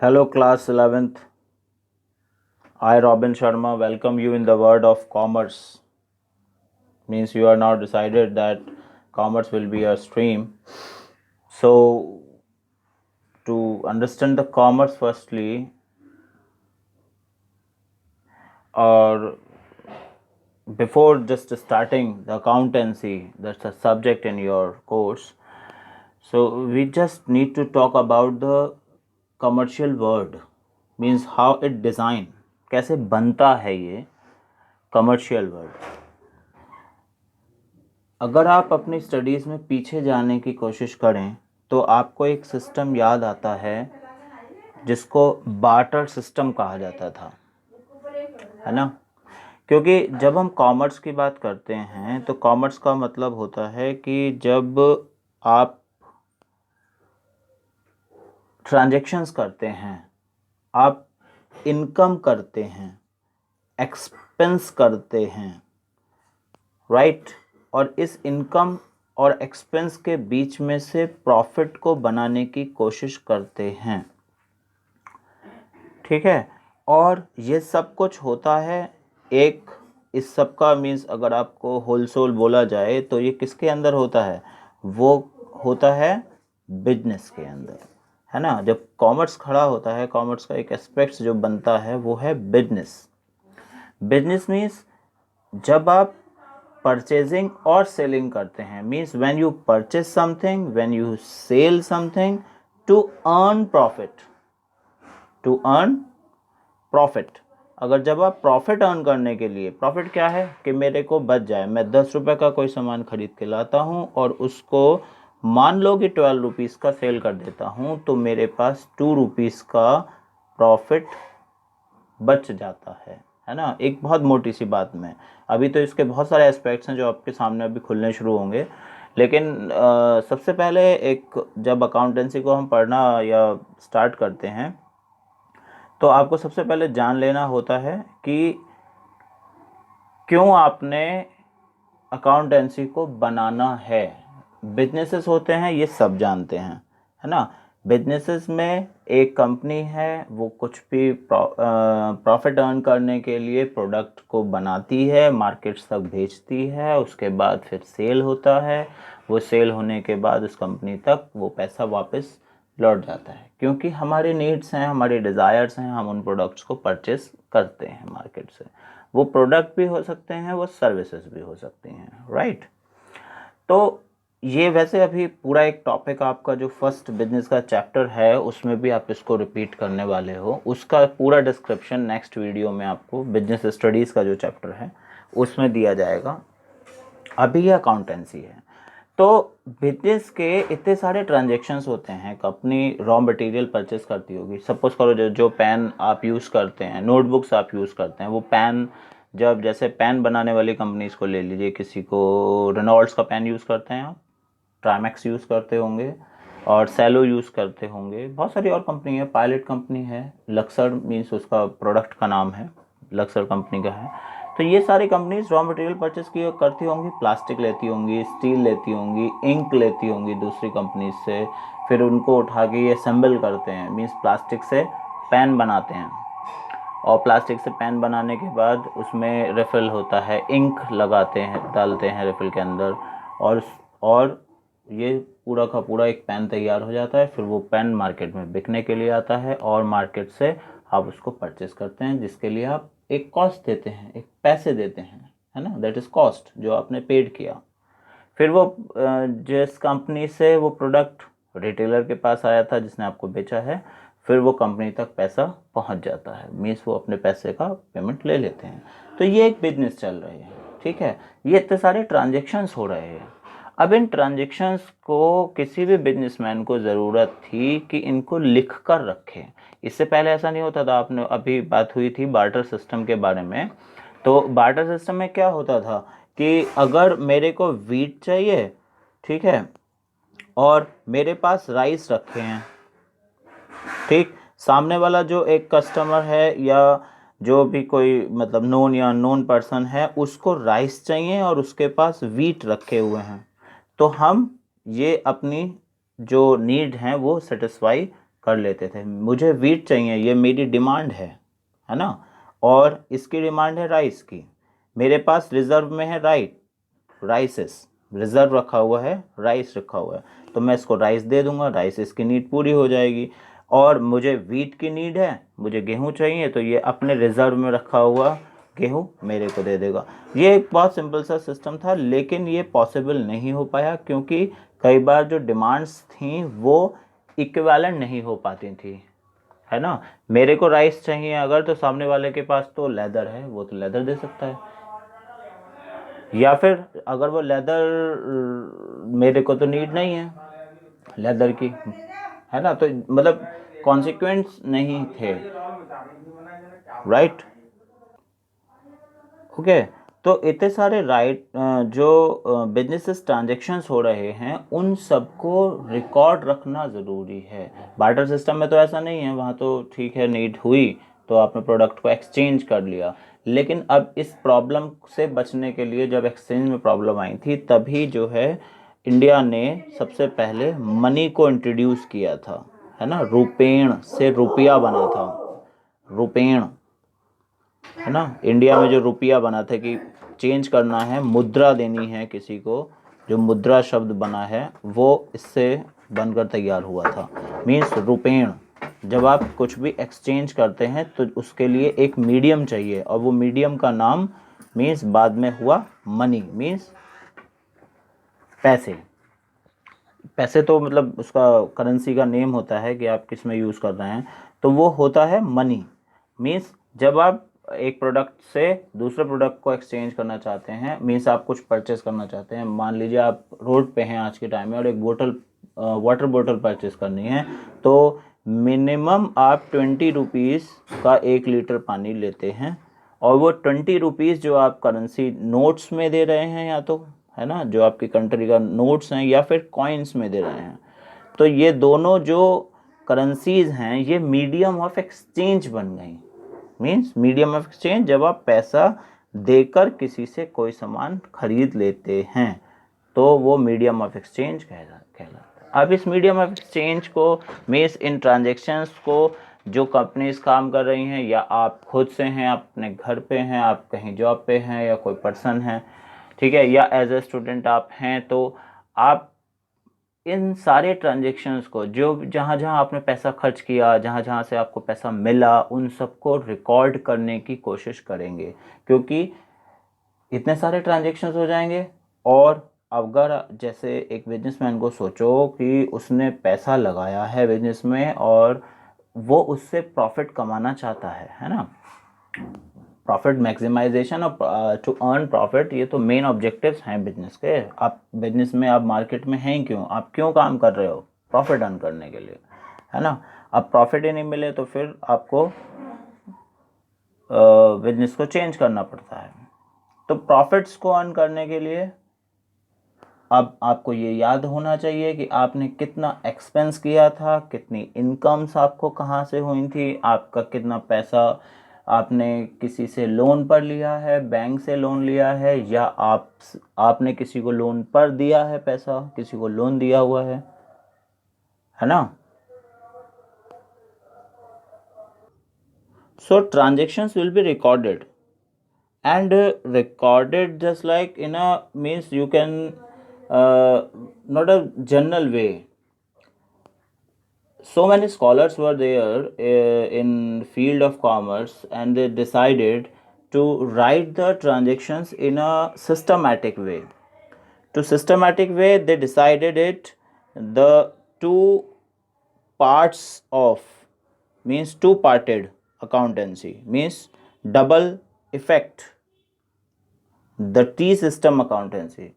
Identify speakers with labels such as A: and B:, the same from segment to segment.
A: Hello, class 11th. I, Robin Sharma, welcome you in the world of commerce. Means you are now decided that commerce will be your stream. So, to understand the commerce, firstly, or before just starting the accountancy, that's a subject in your course. So, we just need to talk about the commercial world, means how it design, कैसे बनता है ये commercial word. अगर आप अपनी studies में पीछे जाने की कोशिश करें तो आपको एक सिस्टम याद आता है जिसको बार्टर सिस्टम कहा जाता था, है ना। क्योंकि जब हम कॉमर्स की बात करते हैं तो कॉमर्स का मतलब होता है कि जब आप ट्रांजैक्शंस करते हैं, आप इनकम करते हैं, एक्सपेंस करते हैं, राइट। और इस इनकम और एक्सपेंस के बीच में से प्रॉफिट को बनाने की कोशिश करते हैं, ठीक है। और ये सब कुछ होता है एक, इस सब का मीन्स अगर आपको होलसेल बोला जाए तो ये किसके अंदर होता है, वो होता है बिजनेस के अंदर, है ना। जब कॉमर्स खड़ा होता है, कॉमर्स का एक एस्पेक्ट जो बनता है वो है बिजनेस। बिजनेस मीन्स जब आप परचेजिंग और सेलिंग करते हैं, means when you purchase something, when you sell something to earn profit, to earn profit. अगर जब आप प्रॉफिट अर्न करने के लिए, प्रॉफिट क्या है कि मेरे को बच जाए, मैं 10 रुपये का कोई सामान खरीद के लाता हूँ और उसको मान लो कि 12 रुपीज़ का सेल कर देता हूँ, तो मेरे पास 2 रुपीज़ का प्रॉफिट बच जाता है ना। एक बहुत मोटी सी बात में, अभी तो इसके बहुत सारे एस्पेक्ट्स हैं जो आपके सामने अभी खुलने शुरू होंगे, लेकिन सबसे पहले एक, जब अकाउंटेंसी को हम पढ़ना या स्टार्ट करते हैं तो आपको सबसे पहले जान लेना होता है कि क्यों आपने अकाउंटेंसी को बनाना है। बिजनेसेस होते हैं, ये सब जानते हैं, है ना। बिजनेसेस में एक कंपनी है, वो कुछ भी प्रॉफिट अर्न करने के लिए प्रोडक्ट को बनाती है, मार्केट्स तक भेजती है, उसके बाद फिर सेल होता है, वो सेल होने के बाद उस कंपनी तक वो पैसा वापस लौट जाता है, क्योंकि हमारे नीड्स हैं, हमारे डिज़ायर्स हैं, हम उन प्रोडक्ट्स को परचेस करते हैं मार्केट से। वो प्रोडक्ट भी हो सकते हैं, वो सर्विसेज भी हो सकती हैं, राइट। तो ये वैसे अभी पूरा एक टॉपिक आपका जो फर्स्ट बिजनेस का चैप्टर है उसमें भी आप इसको रिपीट करने वाले हो, उसका पूरा डिस्क्रिप्शन नेक्स्ट वीडियो में आपको बिजनेस स्टडीज़ का जो चैप्टर है उसमें दिया जाएगा। अभी ये अकाउंटेंसी है। तो बिजनेस के इतने सारे ट्रांजेक्शन्स होते हैं, कंपनी रॉ मटेरियल परचेस करती होगी, सपोज करो जो पेन आप यूज़ करते हैं, नोटबुक्स आप यूज़ करते हैं, वो पेन, जब जैसे पेन बनाने वाली कंपनीज़ को ले लीजिए, किसी को रेनॉल्ड्स का पेन यूज़ करते हैं आप, ट्राइमैक्स यूज़ करते होंगे और सेलो यूज़ करते होंगे, बहुत सारी और कंपनी है, पायलट कंपनी है, लक्सर मीन्स उसका प्रोडक्ट का नाम है, लक्सर कंपनी का है। तो ये सारी कंपनीज रॉ मटेरियल परचेस की करती होंगी, प्लास्टिक लेती होंगी, स्टील लेती होंगी, इंक लेती होंगी दूसरी कंपनीज से, फिर उनको उठा के ये असेंबल करते हैं, मीन्स प्लास्टिक से पेन बनाते हैं, और प्लास्टिक से पेन बनाने के बाद उसमें रिफ़िल होता है, इंक लगाते हैं, डालते हैं रिफ़िल के अंदर, और ये पूरा का पूरा एक पेन तैयार हो जाता है। फिर वो पेन मार्केट में बिकने के लिए आता है और मार्केट से आप उसको परचेस करते हैं, जिसके लिए आप एक कॉस्ट देते हैं, एक पैसे देते हैं, है ना, दैट इज़ कॉस्ट जो आपने पेड किया। फिर वो जिस कंपनी से वो प्रोडक्ट रिटेलर के पास आया था जिसने आपको बेचा है, फिर वो कंपनी तक पैसा पहुंच जाता है, मीन्स वो अपने पैसे का पेमेंट ले लेते हैं। तो ये एक बिजनेस चल रही है, ठीक है। ये इतने सारे ट्रांजेक्शन्स हो रहे हैं। अब इन ट्रांजेक्शन्स को किसी भी बिजनेसमैन को ज़रूरत थी कि इनको लिख कर रखें। इससे पहले ऐसा नहीं होता था। आपने अभी बात हुई थी बार्टर सिस्टम के बारे में, तो बार्टर सिस्टम में क्या होता था कि अगर मेरे को वीट चाहिए, ठीक है, और मेरे पास राइस रखे हैं, ठीक, सामने वाला जो एक कस्टमर है या जो भी कोई मतलब नोन या अननोन पर्सन है, उसको राइस चाहिए और उसके पास वीट रखे हुए हैं, तो हम ये अपनी जो नीड हैं वो सेटिस्फाई कर लेते थे। मुझे वीट चाहिए, ये मेरी डिमांड है ना, और इसकी डिमांड है राइस की। मेरे पास रिजर्व में है राइसेस, रिजर्व रखा हुआ है, राइस रखा हुआ है, तो मैं इसको राइस दे दूंगा, राइस इसकी नीड पूरी हो जाएगी। और मुझे वीट की नीड है, मुझे गेहूं चाहिए, तो ये अपने रिजर्व में रखा हुआ गेहूं मेरे को दे देगा। ये एक बहुत सिंपल सा सिस्टम था, लेकिन ये पॉसिबल नहीं हो पाया क्योंकि कई बार जो डिमांड्स थी वो इक्विवेलेंट नहीं हो पाती थी, है ना। मेरे को राइस चाहिए अगर, तो सामने वाले के पास तो लेदर है, वो तो लेदर दे सकता है, या फिर अगर वो लेदर, मेरे को तो नीड नहीं है लेदर की, है ना। तो मतलब कॉन्सिक्वेंस नहीं थे, राइट। ओके, तो इतने सारे जो बिजनेसेस ट्रांजेक्शन्स हो रहे हैं उन सबको रिकॉर्ड रखना ज़रूरी है। बार्टर सिस्टम में तो ऐसा नहीं है, वहाँ तो ठीक है, नीड हुई तो आपने प्रोडक्ट को एक्सचेंज कर लिया। लेकिन अब इस प्रॉब्लम से बचने के लिए जब एक्सचेंज में प्रॉब्लम आई थी, तभी जो है इंडिया ने सबसे पहले मनी को इंट्रोड्यूस किया था, है ना। रुपेण से रुपया बना था, रुपेण, है ना। इंडिया में जो रुपया बना था कि चेंज करना है, मुद्रा देनी है किसी को, जो मुद्रा शब्द बना है वो इससे बनकर तैयार हुआ था, मीन्स रुपेण। जब आप कुछ भी एक्सचेंज करते हैं तो उसके लिए एक मीडियम चाहिए, और वो मीडियम का नाम मीन्स बाद में हुआ मनी, मीन्स पैसे। पैसे तो मतलब उसका करेंसी का नेम होता है कि आप किस में यूज़ कर रहे हैं, तो वो होता है मनी। मीन्स जब आप एक प्रोडक्ट से दूसरे प्रोडक्ट को एक्सचेंज करना चाहते हैं, मीन्स आप कुछ परचेस करना चाहते हैं, मान लीजिए आप रोड पे हैं आज के टाइम में और एक वाटर बोतल परचेस करनी है, तो मिनिमम आप 20 रुपीज़ का 1 लीटर पानी लेते हैं, और वो 20 रुपीज़ जो आप करेंसी नोट्स में दे रहे हैं, या तो, है ना, जो आपकी कंट्री का नोट्स हैं, या फिर कॉइन्स में दे रहे हैं, तो ये दोनों जो करेंसीज हैं ये मीडियम ऑफ एक्सचेंज बन गई। मीन्स मीडियम ऑफ एक्सचेंज, जब आप पैसा देकर किसी से कोई सामान खरीद लेते हैं तो वो मीडियम ऑफ एक्सचेंज कहलाता है। अब इस मीडियम ऑफ एक्सचेंज को, मीन्स इन ट्रांजेक्शन्स को जो कंपनीज काम कर रही हैं, या आप खुद से हैं, आप अपने घर पे हैं, आप कहीं जॉब पे हैं, या कोई पर्सन है, ठीक है, या एज ए स्टूडेंट आप हैं, तो आप इन सारे ट्रांजेक्शन्स को, जो जहाँ जहाँ आपने पैसा खर्च किया, जहाँ जहाँ से आपको पैसा मिला, उन सबको रिकॉर्ड करने की कोशिश करेंगे, क्योंकि इतने सारे ट्रांजेक्शन्स हो जाएंगे। और अगर जैसे एक बिजनेसमैन को सोचो कि उसने पैसा लगाया है बिजनेस में और वो उससे प्रॉफिट कमाना चाहता है ना। प्रॉफिट मैक्सिमाइजेशन और टू अर्न प्रॉफिट, ये तो मेन ऑब्जेक्टिव्स हैं बिजनेस के। आप बिजनेस में, आप मार्केट में हैं क्यों, आप क्यों काम कर रहे हो, प्रॉफिट अर्न करने के लिए, है ना। अब प्रॉफिट ही नहीं मिले तो फिर आपको बिजनेस को चेंज करना पड़ता है। तो प्रॉफिट्स को अर्न करने के लिए अब आपको ये याद होना चाहिए कि आपने कितना एक्सपेंस किया था, कितनी इनकम्स आपको कहाँ से हुई थी, आपका कितना पैसा आपने किसी से लोन पर लिया है, बैंक से लोन लिया है, या आपने किसी को लोन पर दिया है पैसा, किसी को लोन दिया हुआ है ना। So transactions will be recorded, and recorded just like in a, means you can not a general way. So many scholars were there in field of commerce, and they decided to write the transactions in a systematic way. To systematic way, they decided it, the two parts of, means two parted accountancy, means double effect, the T system accountancy.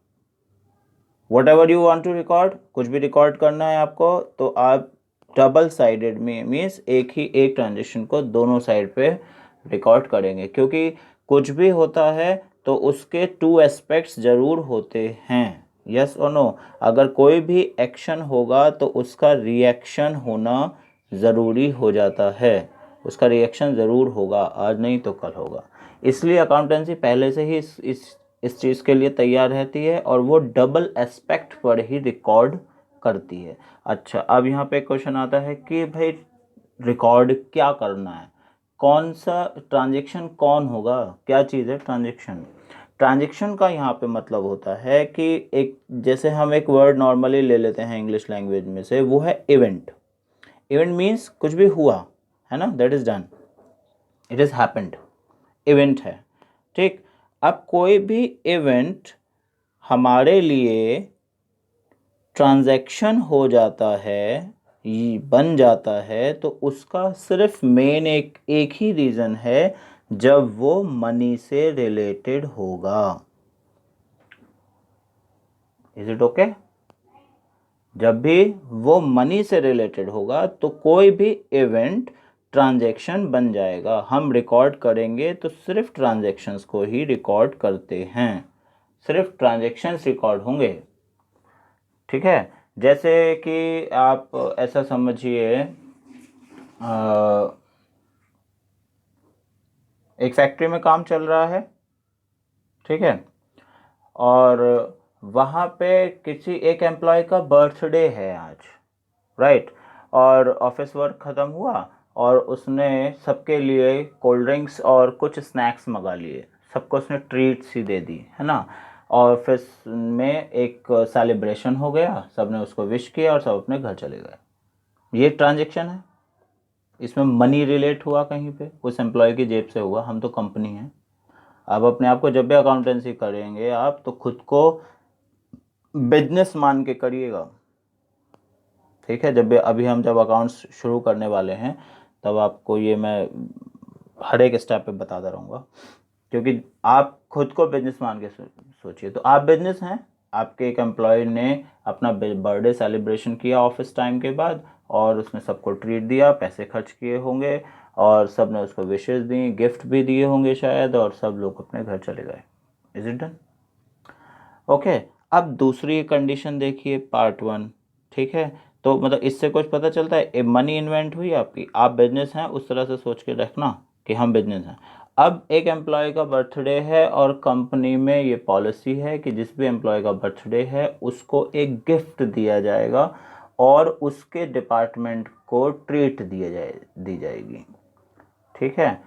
A: Whatever you want to record, कुछ भी record करना है आपको, तो आप double sided में, means एक transaction को दोनों साइड पे रिकॉर्ड करेंगे, क्योंकि कुछ भी होता है तो उसके टू एस्पेक्ट्स ज़रूर होते हैं, यस और नो। अगर कोई भी एक्शन होगा तो उसका रिएक्शन होना ज़रूरी हो जाता है, उसका रिएक्शन ज़रूर होगा, आज नहीं तो कल होगा। इसलिए अकाउंटेंसी पहले से ही इस चीज़ के लिए तैयार रहती है, और वो डबल एस्पेक्ट पर ही रिकॉर्ड करती है। अच्छा, अब यहाँ पे क्वेश्चन आता है कि भाई रिकॉर्ड क्या करना है, कौन सा ट्रांजैक्शन कौन होगा, क्या चीज़ है ट्रांजैक्शन। ट्रांजैक्शन का यहाँ पे मतलब होता है कि एक, जैसे हम एक वर्ड नॉर्मली ले लेते हैं इंग्लिश लैंग्वेज में से, वो है इवेंट। इवेंट मीन्स कुछ भी हुआ है ना, that is done, it is happened, event है। ठीक, अब कोई भी इवेंट हमारे लिए ट्रांजैक्शन हो जाता है, ये बन जाता है, तो उसका सिर्फ मेन एक ही रीज़न है, जब वो मनी से रिलेटेड होगा। Is it okay? जब भी वो मनी से रिलेटेड होगा तो कोई भी इवेंट ट्रांजैक्शन बन जाएगा। हम रिकॉर्ड करेंगे तो सिर्फ ट्रांजैक्शंस को ही रिकॉर्ड करते हैं, सिर्फ ट्रांजैक्शंस रिकॉर्ड होंगे। ठीक है, जैसे कि आप ऐसा समझिए, एक फैक्ट्री में काम चल रहा है, ठीक है, और वहाँ पे किसी एक एम्प्लॉय का बर्थडे है आज, राइट, और ऑफिस वर्क ख़त्म हुआ और उसने सबके लिए कोल्ड ड्रिंक्स और कुछ स्नैक्स मंगा लिए, सबको उसने ट्रीट सी दे दी, है ना। ऑफिस में एक सेलिब्रेशन हो गया, सबने उसको विश किया और सब अपने घर चले गए। ये ट्रांजैक्शन है, इसमें मनी रिलेट हुआ कहीं पे, उस एम्प्लॉय की जेब से हुआ, हम तो कंपनी हैं। अब अपने आप को जब भी अकाउंटेंसी करेंगे आप, तो खुद को बिजनेस मान के करिएगा। ठीक है, जब भी अभी हम जब अकाउंट्स शुरू करने वाले हैं, तब आपको ये मैं हर एक स्टेप पे बताता रहूँगा, क्योंकि आप खुद को बिजनेस मान के सोचिए। तो आप बिजनेस हैं, आपके एक एम्प्लॉय ने अपना बर्थडे सेलिब्रेशन किया ऑफिस टाइम के बाद, और उसने सबको ट्रीट दिया, पैसे खर्च किए होंगे, और सब ने उसको विशेस दी, गिफ्ट भी दिए होंगे शायद, और सब लोग अपने घर चले गए। Is it done? ओके, अब दूसरी कंडीशन देखिए, पार्ट 1। ठीक है, तो मतलब इससे कुछ पता चलता है, मनी इन्वेंट हुई आपकी, आप बिजनेस हैं, उस तरह से सोच के रखना कि हम बिजनेस हैं। अब एक एम्प्लॉय का बर्थडे है और कंपनी में ये पॉलिसी है कि जिस भी एम्प्लॉय का बर्थडे है उसको एक गिफ्ट दिया जाएगा और उसके डिपार्टमेंट को ट्रीट दी जाएगी। ठीक है,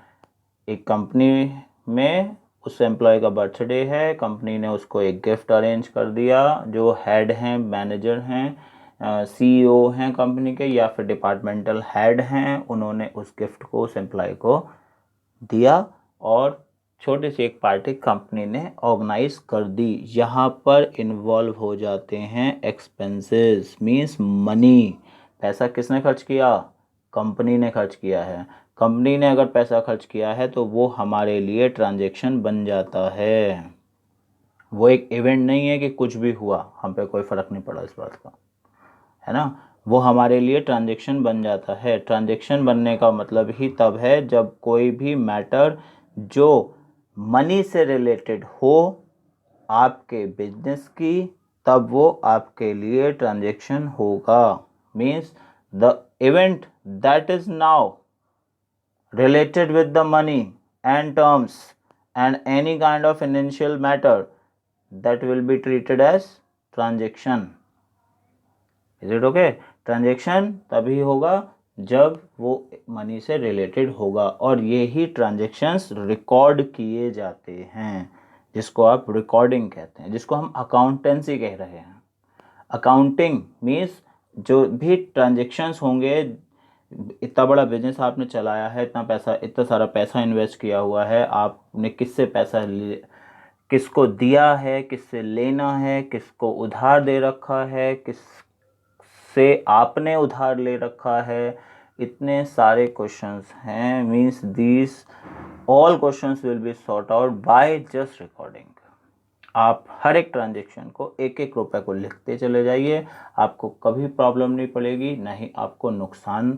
A: एक कंपनी में उस एम्प्लॉय का बर्थडे है, कंपनी ने उसको एक गिफ्ट अरेंज कर दिया, जो हेड हैं, मैनेजर हैं, सीईओ हैं कंपनी के, या फिर डिपार्टमेंटल हेड हैं, उन्होंने उस गिफ्ट को उस एम्प्लॉय को दिया, और छोटी सी एक पार्टी कंपनी ने ऑर्गेनाइज कर दी। यहाँ पर इन्वॉल्व हो जाते हैं एक्सपेंसेस, मींस मनी। पैसा किसने खर्च किया? कंपनी ने खर्च किया है। कंपनी ने अगर पैसा खर्च किया है तो वो हमारे लिए ट्रांजैक्शन बन जाता है। वो एक इवेंट नहीं है कि कुछ भी हुआ, हम पे कोई फ़र्क नहीं पड़ा इस बात का, है ना। वो हमारे लिए ट्रांजैक्शन बन जाता है। ट्रांजैक्शन बनने का मतलब ही तब है जब कोई भी मैटर जो मनी से रिलेटेड हो आपके बिजनेस की, तब वो आपके लिए ट्रांजैक्शन होगा। Means the event that is now related with the money and terms and any kind of financial matter, that will be treated as transaction. Is it okay? Transaction तभी होगा जब वो मनी से रिलेटेड होगा, और ये ही transactions record किए जाते हैं, जिसको आप रिकॉर्डिंग कहते हैं, जिसको हम अकाउंटेंसी कह रहे हैं। अकाउंटिंग मीन्स जो भी ट्रांजेक्शन्स होंगे, इतना बड़ा बिजनेस आपने चलाया है, इतना पैसा, इतना सारा पैसा इन्वेस्ट किया हुआ है, आपने किससे पैसा किसको दिया है, किससे लेना है, किसको उधार दे रखा है, किससे आपने उधार ले रखा है, इतने सारे क्वेश्चंस हैं। Means these all questions will be sort out by just recording. आप हर एक ट्रांजेक्शन को एक एक रुपए को लिखते चले जाइए, आपको कभी प्रॉब्लम नहीं पड़ेगी, ना ही आपको नुकसान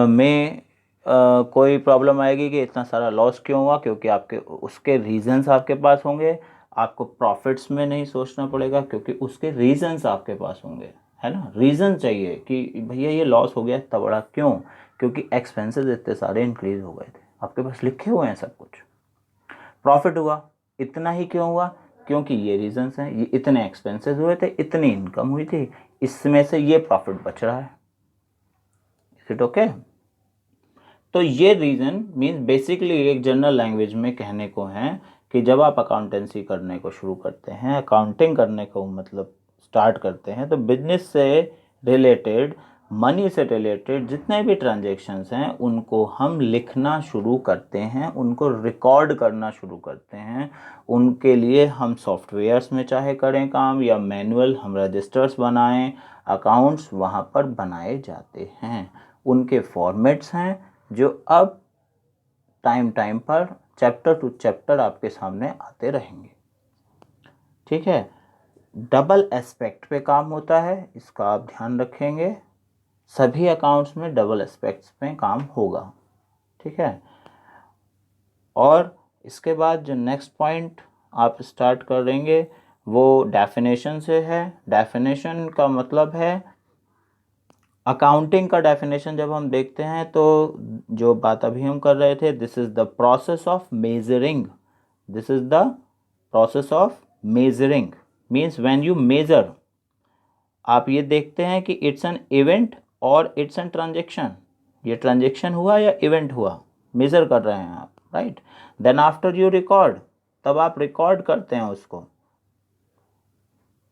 A: में कोई प्रॉब्लम आएगी कि इतना सारा लॉस क्यों हुआ, क्योंकि आपके उसके रीजंस आपके पास होंगे। आपको प्रॉफिट्स में नहीं सोचना पड़ेगा, क्योंकि उसके रीजंस आपके पास होंगे, है ना। रीज़न चाहिए कि भैया ये लॉस हो गया इतना बड़ा क्यों, क्योंकि एक्सपेंसेस इतने सारे इंक्रीज हो गए थे, आपके पास लिखे हुए हैं सब कुछ। प्रॉफिट हुआ इतना ही क्यों हुआ, क्योंकि ये रीजंस हैं, ये इतने एक्सपेंसेस हुए थे, इतनी इनकम हुई थी, इसमें से ये प्रॉफिट बच रहा है। Is it okay? तो ये रीज़न मीन्स बेसिकली एक जनरल लैंग्वेज में कहने को है कि जब आप अकाउंटेंसी करने को शुरू करते हैं, अकाउंटिंग करने को मतलब स्टार्ट करते हैं, तो बिजनेस से रिलेटेड, मनी से रिलेटेड जितने भी ट्रांजैक्शंस हैं उनको हम लिखना शुरू करते हैं, उनको रिकॉर्ड करना शुरू करते हैं। उनके लिए हम सॉफ्टवेयर्स में चाहे करें काम या मैनुअल हम रजिस्टर्स बनाएं, अकाउंट्स वहाँ पर बनाए जाते हैं। उनके फॉर्मेट्स हैं जो अब टाइम टाइम पर चैप्टर टू चैप्टर आपके सामने आते रहेंगे। ठीक है, डबल एस्पेक्ट पे काम होता है, इसका आप ध्यान रखेंगे। सभी अकाउंट्स में डबल एस्पेक्ट्स पे काम होगा। ठीक है, और इसके बाद जो नेक्स्ट पॉइंट आप स्टार्ट करेंगे वो डेफिनेशन से है। डेफिनेशन का मतलब है, अकाउंटिंग का डेफिनेशन जब हम देखते हैं तो जो बात अभी हम कर रहे थे, this is the process of measuring, this is the process of measuring means when you measure, आप ये देखते हैं कि इट्स एन इवेंट और इट्स एन ट्रांजेक्शन, ये ट्रांजेक्शन हुआ या इवेंट हुआ, मेजर कर रहे हैं आप, right. Then after you record, तब आप रिकॉर्ड करते हैं उसको,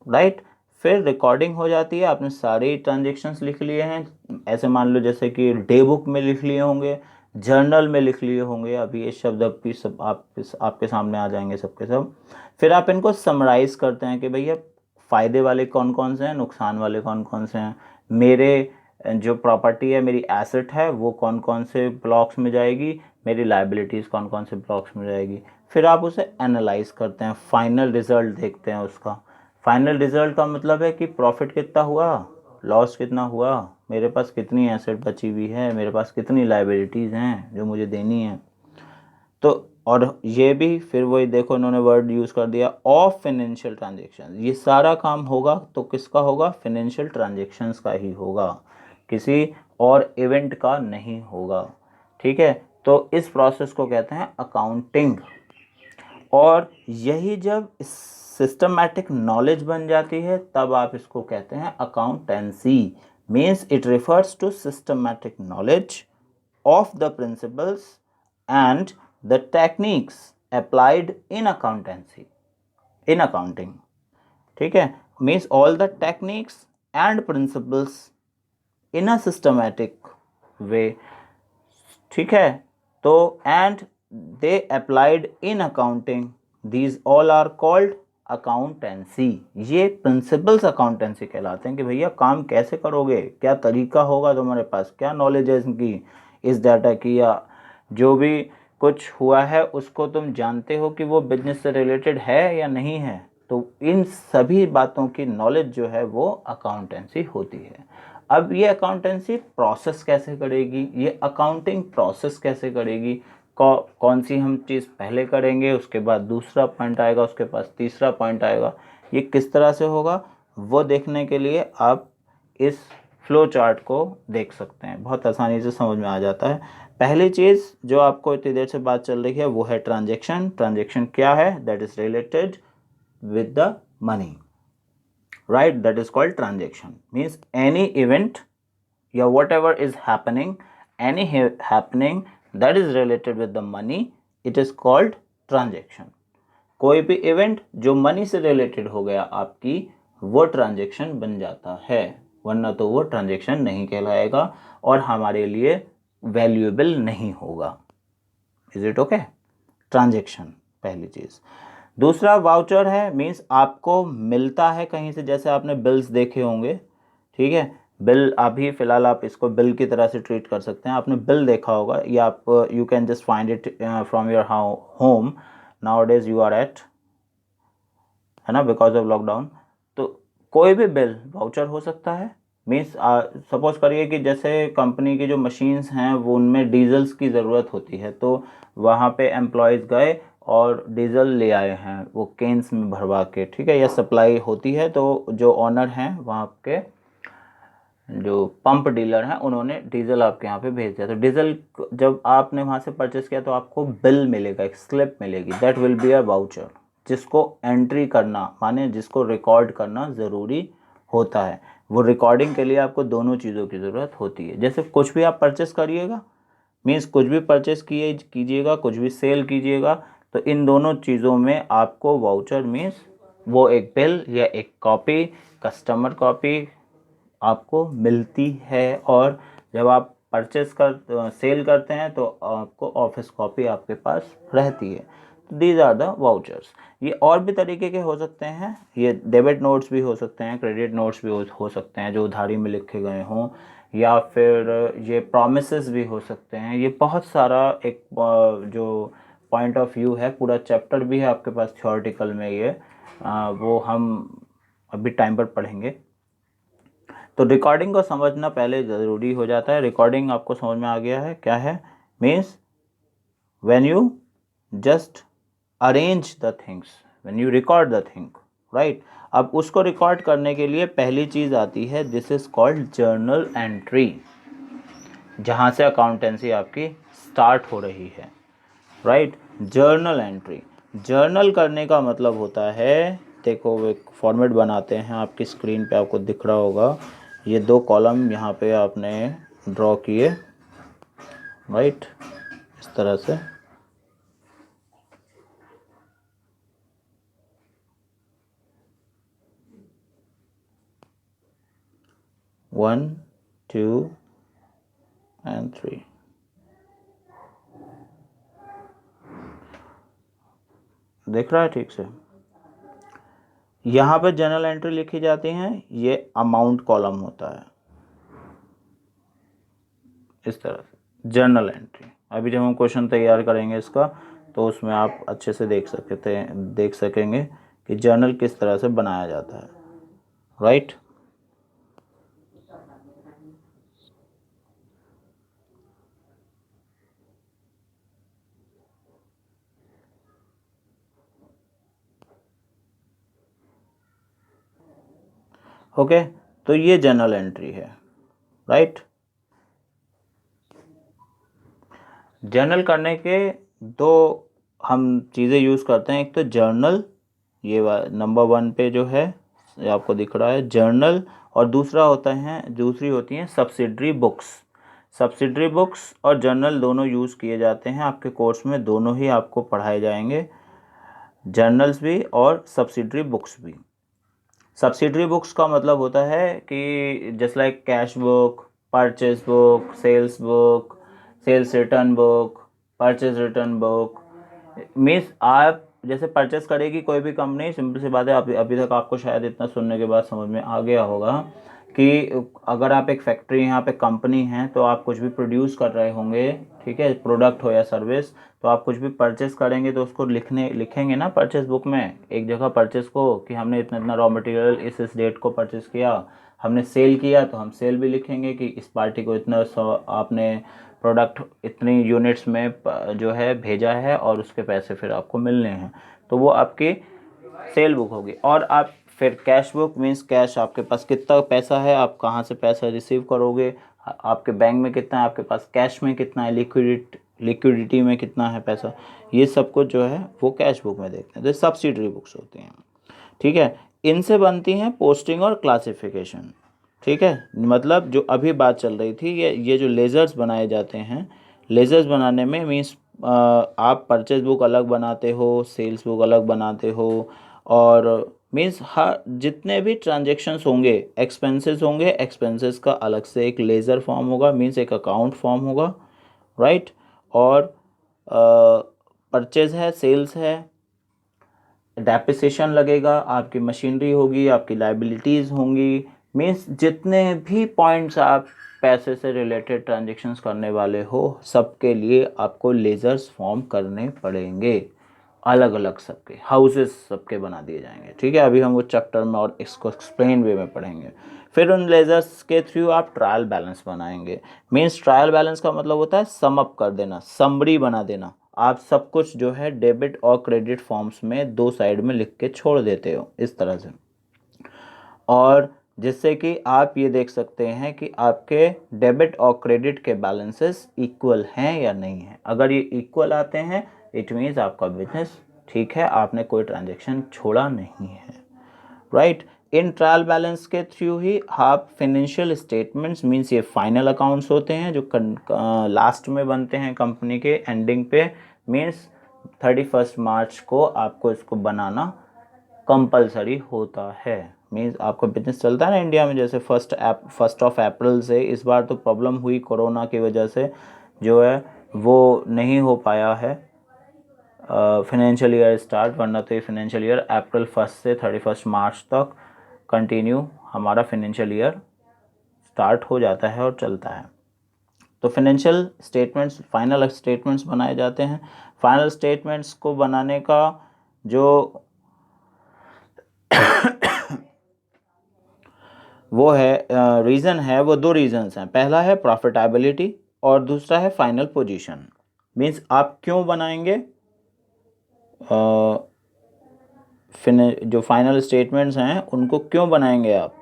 A: राइट। फिर रिकॉर्डिंग हो जाती है, आपने सारे ट्रांजेक्शन्स लिख लिए हैं, ऐसे मान लो जैसे कि डे बुक में लिख लिए होंगे, जर्नल में लिख लिए होंगे, अभी ये शब्द अभी सब आपके सामने आ जाएंगे सबके सब। फिर आप इनको समराइज़ करते हैं कि भैया फ़ायदे वाले कौन कौन से हैं, नुकसान वाले कौन कौन से हैं, मेरे जो प्रॉपर्टी है, मेरी एसेट है, वो कौन कौन से ब्लॉक्स में जाएगी, मेरी लाइबिलिटीज़ कौन कौन से ब्लॉक्स में जाएगी। फिर आप उसे एनालाइज करते हैं, फाइनल रिजल्ट देखते हैं उसका। फाइनल रिजल्ट का मतलब है कि प्रॉफिट कितना हुआ, लॉस कितना हुआ, मेरे पास कितनी एसेट बची हुई है, मेरे पास कितनी लाइबिलिटीज़ हैं जो मुझे देनी है। तो और ये भी फिर वही देखो, उन्होंने वर्ड यूज़ कर दिया ऑफ फाइनेंशियल ट्रांजेक्शन। ये सारा काम होगा तो किसका होगा, फाइनेंशियल ट्रांजेक्शन्स का ही होगा, किसी और इवेंट का नहीं होगा। ठीक है, तो इस प्रोसेस को कहते हैं अकाउंटिंग। और यही जब सिस्टमैटिक नॉलेज बन जाती है तब आप इसको कहते हैं accountancy. Means it refers to systematic knowledge of the principles and the techniques applied in accountancy, in accounting. ठीक है, means all the techniques and principles in a systematic way. ठीक है, तो and they applied in accounting, these all are called accountancy. ये principles accountancy कहलाते हैं कि भैया काम कैसे करोगे, क्या तरीका होगा तुम्हारे पास, क्या नॉलेज है इनकी, इस डाटा की, या जो भी कुछ हुआ है उसको तुम जानते हो कि वो बिजनेस से रिलेटेड है या नहीं है। तो इन सभी बातों की नॉलेज जो है वो अकाउंटेंसी होती है। अब ये अकाउंटेंसी प्रोसेस कैसे करेगी, ये अकाउंटिंग प्रोसेस कैसे करेगी, कौन सी हम चीज़ पहले करेंगे, उसके बाद दूसरा पॉइंट आएगा, उसके पास तीसरा पॉइंट आएगा, ये किस तरह से होगा, वो देखने के लिए आप इस फ्लो चार्ट को देख सकते हैं, बहुत आसानी से समझ में आ जाता है। पहली चीज़ जो आपको इतनी देर से बात चल रही है वो है ट्रांजेक्शन। ट्रांजेक्शन क्या है, that is related with the money, right? That is called transaction. Means any event, yeah, whatever is happening, any happening that is related with the money, it is called transaction. कोई भी event जो money से related हो गया आपकी, वो transaction बन जाता है, वरना तो वो ट्रांजेक्शन नहीं कहलाएगा और हमारे लिए वैल्यूएबल नहीं होगा। Is it okay? ट्रांजेक्शन पहली चीज़। दूसरा वाउचर है, मीन्स आपको मिलता है कहीं से, जैसे आपने बिल्स देखे होंगे। ठीक है, बिल अभी फ़िलहाल आप इसको बिल की तरह से ट्रीट कर सकते हैं। आपने बिल देखा होगा या आप you can just find it from your home nowadays you are at, है ना, बिकॉज ऑफ लॉकडाउन। तो कोई भी बिल वाउचर हो सकता है। मीन्स सपोज करिए कि जैसे कंपनी की जो मशीन्स हैं वो उनमें डीजल्स की ज़रूरत होती है, तो वहाँ पे एम्प्लॉयज़ गए और डीजल ले आए हैं वो केन्स में भरवा के। ठीक है, या सप्लाई होती है तो जो ऑनर हैं वहाँ के जो पंप डीलर हैं उन्होंने डीजल आपके यहाँ पे भेज दिया। तो डीजल जब आपने वहाँ से परचेस किया तो आपको बिल मिलेगा, एक स्लिप मिलेगी, that will be a voucher, जिसको एंट्री करना माने जिसको रिकॉर्ड करना ज़रूरी होता है। वो रिकॉर्डिंग के लिए आपको दोनों चीज़ों की ज़रूरत होती है। जैसे कुछ भी आप परचेस करिएगा, मीन्स कुछ भी परचेस कीजिएगा, कुछ भी सेल कीजिएगा, तो इन दोनों चीज़ों में आपको वाउचर मीन्स वो एक बिल या एक कॉपी, कस्टमर कॉपी आपको मिलती है। और जब आप सेल करते हैं तो आपको ऑफिस कॉपी आपके पास रहती है। These are the vouchers. ये और भी तरीके के हो सकते हैं, ये डेबिट नोट्स भी हो सकते हैं, क्रेडिट नोट्स भी हो सकते हैं जो उधारी में लिखे गए हों, या फिर ये प्रॉमिसेस भी हो सकते हैं। ये बहुत सारा एक जो पॉइंट ऑफ व्यू है, पूरा चैप्टर भी है आपके पास थ्योरेटिकल में, ये वो हम अभी टाइम पर पढ़ेंगे। तो रिकॉर्डिंग को समझना पहले ज़रूरी हो जाता है। रिकॉर्डिंग आपको समझ में आ गया है क्या है? Means when you just arrange the things, when you record the thing, right. अब उसको रिकॉर्ड करने के लिए पहली चीज़ आती है, this is called journal entry, जहाँ से अकाउंटेंसी आपकी स्टार्ट हो रही है, राइट। जर्नल एंट्री, जर्नल करने का मतलब होता है, देखो एक फॉर्मेट बनाते हैं, आपकी स्क्रीन पे आपको दिख रहा होगा, ये 2 कॉलम यहाँ पे आपने ड्रॉ किए, राइट, इस तरह से। One, 2 and 3। देख रहा है ठीक से? यहाँ पे जर्नल एंट्री लिखी जाती हैं, ये अमाउंट कॉलम होता है, इस तरह से जर्नल एंट्री। अभी जब हम क्वेश्चन तैयार करेंगे इसका, तो उसमें आप अच्छे से देख सकेंगे कि जर्नल किस तरह से बनाया जाता है, राइट। ओके, तो ये जर्नल एंट्री है, राइट। जर्नल करने के 2 हम चीज़ें यूज़ करते हैं, एक तो जर्नल, ये नंबर 1 पे जो है ये आपको दिख रहा है जर्नल, और दूसरी होती हैं सब्सिडरी बुक्स। सब्सिडरी बुक्स और जर्नल दोनों यूज़ किए जाते हैं आपके कोर्स में, दोनों ही आपको पढ़ाए जाएंगे, जर्नल्स भी और सब्सिडरी बुक्स भी। सब्सिडरी बुक्स का मतलब होता है कि just like cash book, purchase book, sales return book, purchase return book. Means आप जैसे परचेस करेगी कोई भी कंपनी, सिंपल सी बात है, अभी तक आपको शायद इतना सुनने के बाद समझ में आ गया होगा कि अगर आप एक फैक्ट्री, यहाँ पे कंपनी है, तो आप कुछ भी प्रोड्यूस कर रहे होंगे, ठीक है, प्रोडक्ट हो या सर्विस, तो आप कुछ भी परचेस करेंगे तो उसको लिखेंगे ना परचेस बुक में, एक जगह परचेस को, कि हमने इतना इतना रॉ मटेरियल इस डेट को परचेस किया। हमने सेल किया तो हम सेल भी लिखेंगे कि इस पार्टी को इतना आपने प्रोडक्ट इतनी यूनिट्स में जो है भेजा है, और उसके पैसे फिर आपको मिलने हैं, तो वो आपकी सेल बुक होगी। और आप फिर कैश बुक, मीन्स कैश, आपके पास कितना पैसा है, आप कहाँ से पैसा रिसीव करोगे, आपके बैंक में कितना है, आपके पास कैश में कितना है, लिक्विडिटी में कितना है पैसा, ये सब कुछ जो है वो कैश बुक में देखते हैं, तो सब्सिडरी बुक्स होती हैं, ठीक है। इनसे बनती हैं पोस्टिंग और क्लासिफिकेशन, ठीक है। मतलब जो अभी बात चल रही थी, ये जो लेजर्स बनाए जाते हैं, लेजर्स बनाने में मीन्स आप परचेज बुक अलग बनाते हो, सेल्स बुक अलग बनाते हो, और मीन्स हर जितने भी ट्रांजेक्शन्स होंगे, एक्सपेंसेस होंगे, एक्सपेंसेस का अलग से एक लेज़र फॉर्म होगा, मीन्स एक अकाउंट फॉर्म होगा, राइट। और परचेज है, सेल्स है, डेप्रिसिएशन लगेगा, आपकी मशीनरी होगी, आपकी लाइबिलिटीज़ होंगी, मीन्स जितने भी पॉइंट्स आप पैसे से रिलेटेड ट्रांजेक्शन्स करने वाले हो, सबके लिए आपको लेजर्स फॉर्म करने पड़ेंगे, अलग अलग सबके हाउसेस सबके बना दिए जाएंगे, ठीक है। अभी हम वो चैप्टर में और इसको एक्सप्लेन वे में पढ़ेंगे। फिर उन लेजर्स के थ्रू आप ट्रायल बैलेंस बनाएंगे। मीन्स ट्रायल बैलेंस का मतलब होता है सम अप कर देना, समरी बना देना। आप सब कुछ जो है डेबिट और क्रेडिट फॉर्म्स में 2 साइड में लिख के छोड़ देते हो, इस तरह से, और जिससे कि आप ये देख सकते हैं कि आपके डेबिट और क्रेडिट के बैलेंसेस इक्वल हैं या नहीं हैं। अगर ये इक्वल आते हैं, इट मीन्स आपका बिजनेस ठीक है, आपने कोई ट्रांजैक्शन छोड़ा नहीं है, राइट। इन ट्रायल बैलेंस के थ्रू ही आप फाइनेंशियल स्टेटमेंट्स मीन्स ये फाइनल अकाउंट्स होते हैं जो लास्ट में बनते हैं कंपनी के एंडिंग पे, मीन्स 31 मार्च को आपको इसको बनाना कंपलसरी होता है। मीन्स आपका बिजनेस चलता है ना इंडिया में, जैसे फर्स्ट ऑफ अप्रैल से, इस बार तो प्रॉब्लम हुई कोरोना की वजह से, जो है वो नहीं हो पाया है फाइनेंशियल ईयर स्टार्ट, वरना तो ये फाइनेंशियल ईयर अप्रैल 1 से 31 मार्च तक कंटिन्यू हमारा फाइनेंशियल ईयर स्टार्ट हो जाता है और चलता है। तो फाइनेंशियल स्टेटमेंट्स, फाइनल स्टेटमेंट्स बनाए जाते हैं। फाइनल स्टेटमेंट्स को बनाने का जो वो है रीज़न है, वो दो रीजंस हैं। पहला है प्रॉफिटेबिलिटी और दूसरा है फाइनल पोजीशन। मीन्स आप क्यों बनाएंगे जो फाइनल स्टेटमेंट्स हैं उनको क्यों बनाएंगे आप,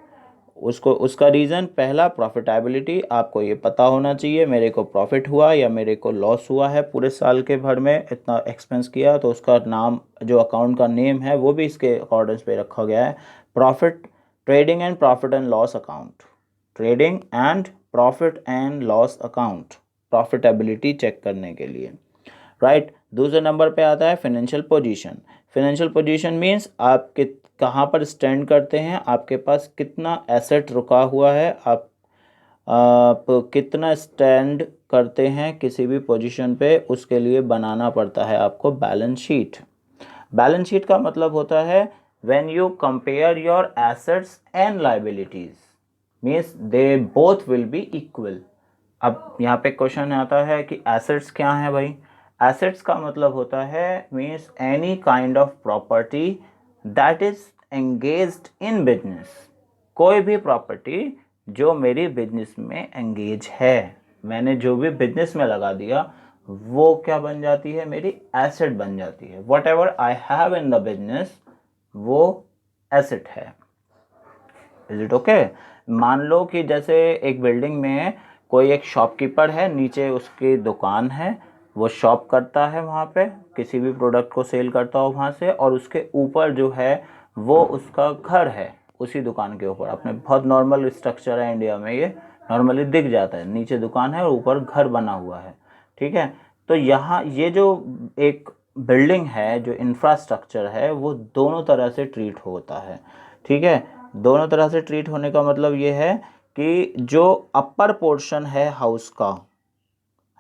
A: उसका रीज़न पहला प्रॉफिटेबिलिटी, आपको ये पता होना चाहिए मेरे को प्रॉफिट हुआ या मेरे को लॉस हुआ है, पूरे साल के भर में इतना एक्सपेंस किया, तो उसका नाम, जो अकाउंट का नेम है वो भी इसके अकॉर्डेंस पे रखा गया है, profit, trading and profit and loss account, trading and profit and loss account, profitability check करने के लिए, राइट। दूसरे नंबर पे आता है financial position. Financial position means आप कहाँ पर स्टैंड करते हैं, आपके पास कितना एसेट रुका हुआ है, आप कितना स्टैंड करते हैं किसी भी पोजीशन पे, उसके लिए बनाना पड़ता है आपको बैलेंस शीट। बैलेंस शीट का मतलब होता है when you compare your assets and liabilities, means they both will be equal. अब यहाँ पे क्वेश्चन आता है कि एसेट्स क्या है भाई। एसेट्स का मतलब होता है means any kind of property that is engaged in business, कोई भी प्रॉपर्टी जो मेरी बिजनेस में एंगेज है, मैंने जो भी बिजनेस में लगा दिया वो क्या बन जाती है, मेरी एसेट बन जाती है। What ever I have in the business वो एसेट है। Is it okay? मान लो कि जैसे एक बिल्डिंग में कोई एक शॉपकीपर है, नीचे उसकी दुकान है, वो शॉप करता है वहाँ पे, किसी भी प्रोडक्ट को सेल करता हो वहाँ से, और उसके ऊपर जो है वो उसका घर है, उसी दुकान के ऊपर। अपने बहुत नॉर्मल स्ट्रक्चर है इंडिया में, ये नॉर्मली दिख जाता है, नीचे दुकान है और ऊपर घर बना हुआ है, ठीक है। तो यहाँ ये जो एक बिल्डिंग है, जो इंफ्रास्ट्रक्चर है, वो दोनों तरह से ट्रीट होता है, ठीक है। दोनों तरह से ट्रीट होने का मतलब ये है कि जो अपर पोर्शन है हाउस का,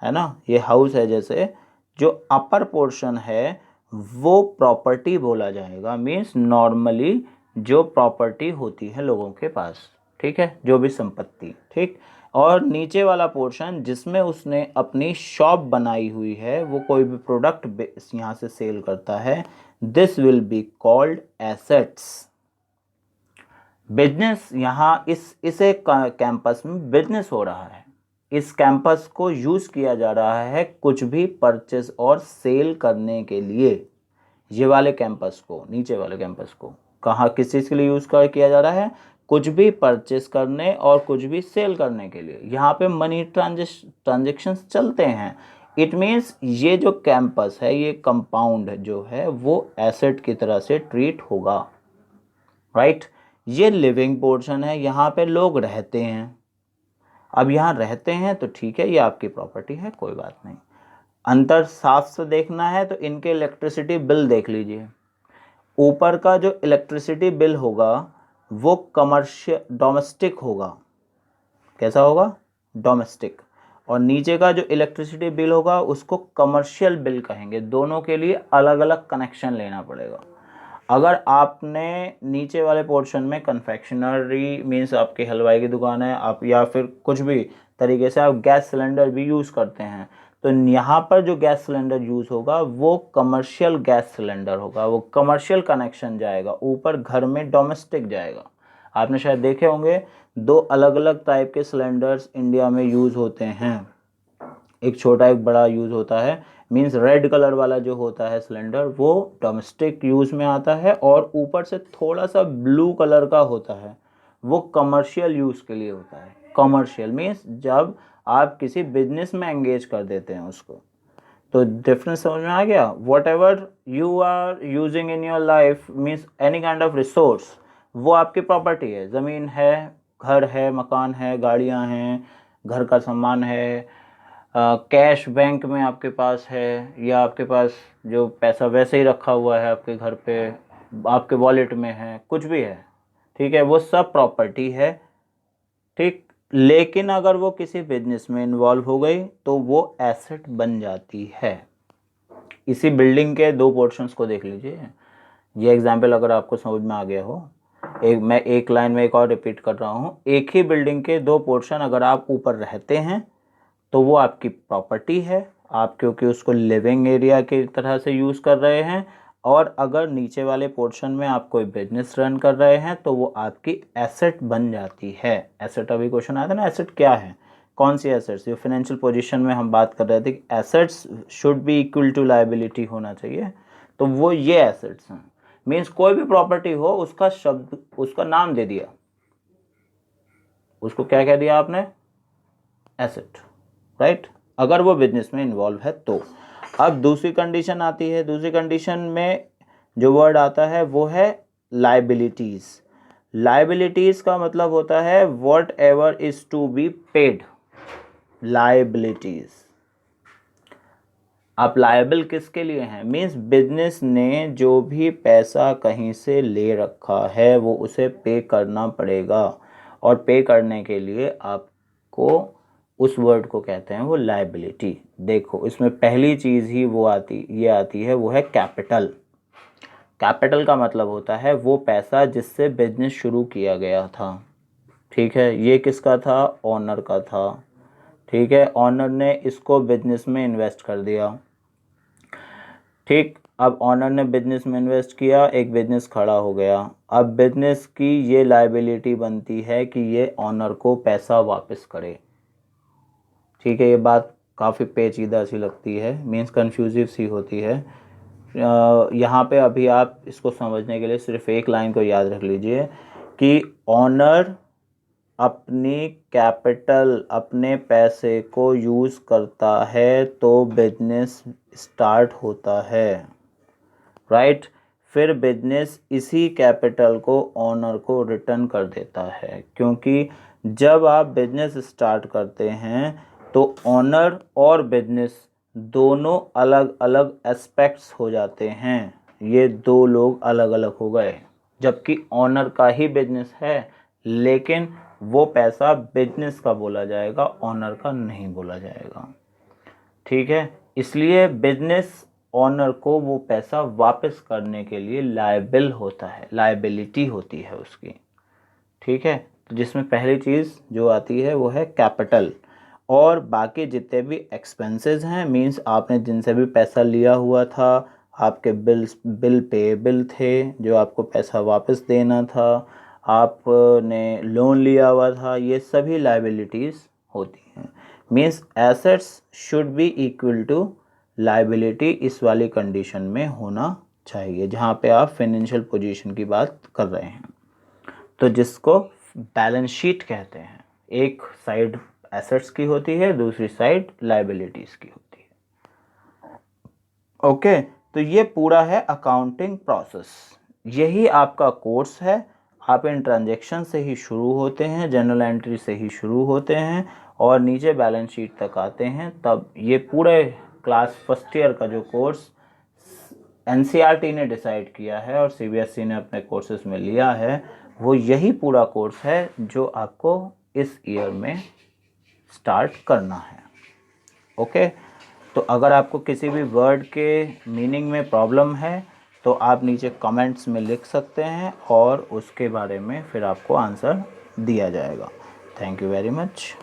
A: है ना, ये हाउस है, जैसे जो अपर पोर्शन है वो प्रॉपर्टी बोला जाएगा, मीन्स नॉर्मली जो प्रॉपर्टी होती है लोगों के पास, ठीक है, जो भी संपत्ति, ठीक। और नीचे वाला पोर्शन जिसमें उसने अपनी शॉप बनाई हुई है, वो कोई भी प्रोडक्ट यहाँ से सेल करता है, this will be called assets. Business, यहाँ इसे कैंपस में बिजनेस हो रहा है, इस कैंपस को यूज किया जा रहा है कुछ भी परचेस और सेल करने के लिए। ये वाले कैंपस को, नीचे वाले कैंपस को कहाँ, किस चीज़ के लिए यूज किया जा रहा है, कुछ भी परचेस करने और कुछ भी सेल करने के लिए। यहाँ पे मनी ट्रांजेक्शन्स चलते हैं। इट मीन्स ये जो कैंपस है, ये कंपाउंड जो है वो एसेट की तरह से ट्रीट होगा, राइट। ये लिविंग पोर्शन है, यहाँ पे लोग रहते हैं। अब यहाँ रहते हैं तो ठीक है, ये आपकी प्रॉपर्टी है, कोई बात नहीं। अंतर साफ से देखना है तो इनके इलेक्ट्रिसिटी बिल देख लीजिए। ऊपर का जो इलेक्ट्रिसिटी बिल होगा वो कमर्शियल डोमेस्टिक होगा। कैसा होगा? डोमेस्टिक। और नीचे का जो इलेक्ट्रिसिटी बिल होगा उसको कमर्शियल बिल कहेंगे। दोनों के लिए अलग अलग कनेक्शन लेना पड़ेगा। अगर आपने नीचे वाले पोर्शन में कन्फेक्शनरी मीन्स आपके हलवाई की दुकान है, आप या फिर कुछ भी तरीके से आप गैस सिलेंडर भी यूज़ करते हैं, तो यहाँ पर जो गैस सिलेंडर यूज़ होगा वो कमर्शियल गैस सिलेंडर होगा, वो कमर्शियल कनेक्शन जाएगा। ऊपर घर में डोमेस्टिक जाएगा। आपने शायद देखे होंगे दो अलग अलग टाइप के सिलेंडर्स इंडिया में यूज़ होते हैं, एक छोटा एक बड़ा यूज़ होता है। मीन्स रेड कलर वाला जो होता है सिलेंडर वो डोमेस्टिक यूज़ में आता है, और ऊपर से थोड़ा सा ब्लू कलर का होता है वो कमर्शियल यूज़ के लिए होता है। कमर्शियल मीन्स जब आप किसी बिजनेस में एंगेज कर देते हैं उसको। तो डिफरेंस समझ में आ गया? Whatever you are using in your life means any kind of resource, वो आपकी प्रॉपर्टी है, ज़मीन है, घर है, मकान है, गाड़ियाँ हैं, घर का सामान है, कैश बैंक में आपके पास है, या आपके पास जो पैसा वैसे ही रखा हुआ है आपके घर पे, आपके वॉलेट में है, कुछ भी है, ठीक है, वो सब प्रॉपर्टी है, ठीक। लेकिन अगर वो किसी बिजनेस में इन्वॉल्व हो गई तो वो एसेट बन जाती है। इसी बिल्डिंग के दो पोर्शंस को देख लीजिए, ये एग्जाम्पल अगर आपको समझ में आ गया हो, मैं एक लाइन में एक और रिपीट कर रहा हूँ, एक ही बिल्डिंग के दो पोर्शन अगर आप ऊपर रहते हैं तो वो आपकी प्रॉपर्टी है, आप क्योंकि उसको लिविंग एरिया की तरह से यूज़ कर रहे हैं, और अगर नीचे वाले पोर्शन में आप कोई बिजनेस रन कर रहे हैं तो वो आपकी एसेट बन जाती है। एसेट, अभी क्वेश्चन आया था ना, एसेट क्या है, कौन सी एसेट्स, ये फाइनेंशियल पोजीशन में हम बात कर रहे थे कि assets should be equal to liability होना चाहिए, तो वो ये एसेट्स हैं। मीन्स कोई भी प्रॉपर्टी हो उसका शब्द, उसका नाम दे दिया, उसको क्या कह दिया आपने, एसेट, राइट, अगर वो बिजनेस में इन्वॉल्व है तो। अब दूसरी कंडीशन आती है, दूसरी कंडीशन में जो वर्ड आता है वो है लाइबिलिटीज। लाइबिलिटीज का मतलब होता है whatever is to be paid, liabilities. आप लायबल किसके लिए हैं, मीन्स बिजनेस ने जो भी पैसा कहीं से ले रखा है वो उसे पे करना पड़ेगा, और पे करने के लिए आपको उस वर्ड को कहते हैं वो लायबिलिटी। देखो इसमें पहली चीज़ ही वो आती है, वो है कैपिटल। कैपिटल का मतलब होता है वो पैसा जिससे बिजनेस शुरू किया गया था, ठीक है, ये किसका था, ऑनर का था, ठीक है, ऑनर ने इसको बिजनेस में इन्वेस्ट कर दिया, ठीक। अब ऑनर ने बिजनेस में इन्वेस्ट किया, एक बिजनेस खड़ा हो गया, अब बिजनेस की ये लायबिलिटी बनती है कि ये ऑनर को पैसा वापस करे, ठीक है। ये बात काफ़ी पेचीदा सी लगती है, मीन्स कंफ्यूजिव सी होती है। यहाँ पे अभी आप इसको समझने के लिए सिर्फ एक लाइन को याद रख लीजिए कि ऑनर अपनी कैपिटल, अपने पैसे को यूज़ करता है तो बिजनेस स्टार्ट होता है, राइट। फिर बिजनेस इसी कैपिटल को ऑनर को रिटर्न कर देता है, क्योंकि जब आप बिजनेस स्टार्ट करते हैं तो ऑनर और बिजनेस दोनों अलग अलग एस्पेक्ट्स हो जाते हैं, ये दो लोग अलग अलग हो गए, जबकि ऑनर का ही बिजनेस है, लेकिन वो पैसा बिजनेस का बोला जाएगा, ऑनर का नहीं बोला जाएगा, ठीक है। इसलिए बिजनेस ऑनर को वो पैसा वापस करने के लिए लायबिल होता है, लायबिलिटी होती है उसकी, ठीक है। तो जिसमें पहली चीज़ जो आती है वो है कैपिटल, और बाकी जितने भी एक्सपेंसेस हैं, मींस आपने जिनसे भी पैसा लिया हुआ था, आपके बिल पेएबल थे जो आपको पैसा वापस देना था, आपने लोन लिया हुआ था, ये सभी लायबिलिटीज़ होती हैं। Means assets should be equal to liability, इस वाली कंडीशन में होना चाहिए जहाँ पे आप फाइनेंशियल पोजीशन की बात कर रहे हैं, तो जिसको बैलेंस शीट कहते हैं। एक साइड एसेट्स की होती है, दूसरी साइड लायबिलिटीज़ की होती है, ओके। तो ये पूरा है अकाउंटिंग प्रोसेस, यही आपका कोर्स है। आप इन ट्रांजैक्शन से ही शुरू होते हैं, जर्नल एंट्री से ही शुरू होते हैं और नीचे बैलेंस शीट तक आते हैं। तब ये पूरे क्लास फर्स्ट ईयर का जो कोर्स एनसीईआरटी ने डिसाइड किया है और सीबीएसई ने अपने कोर्सेज में लिया है, वो यही पूरा कोर्स है जो आपको इस ईयर में स्टार्ट करना है, ओके। तो अगर आपको किसी भी वर्ड के मीनिंग में प्रॉब्लम है तो आप नीचे कमेंट्स में लिख सकते हैं और उसके बारे में फिर आपको आंसर दिया जाएगा। Thank you very much.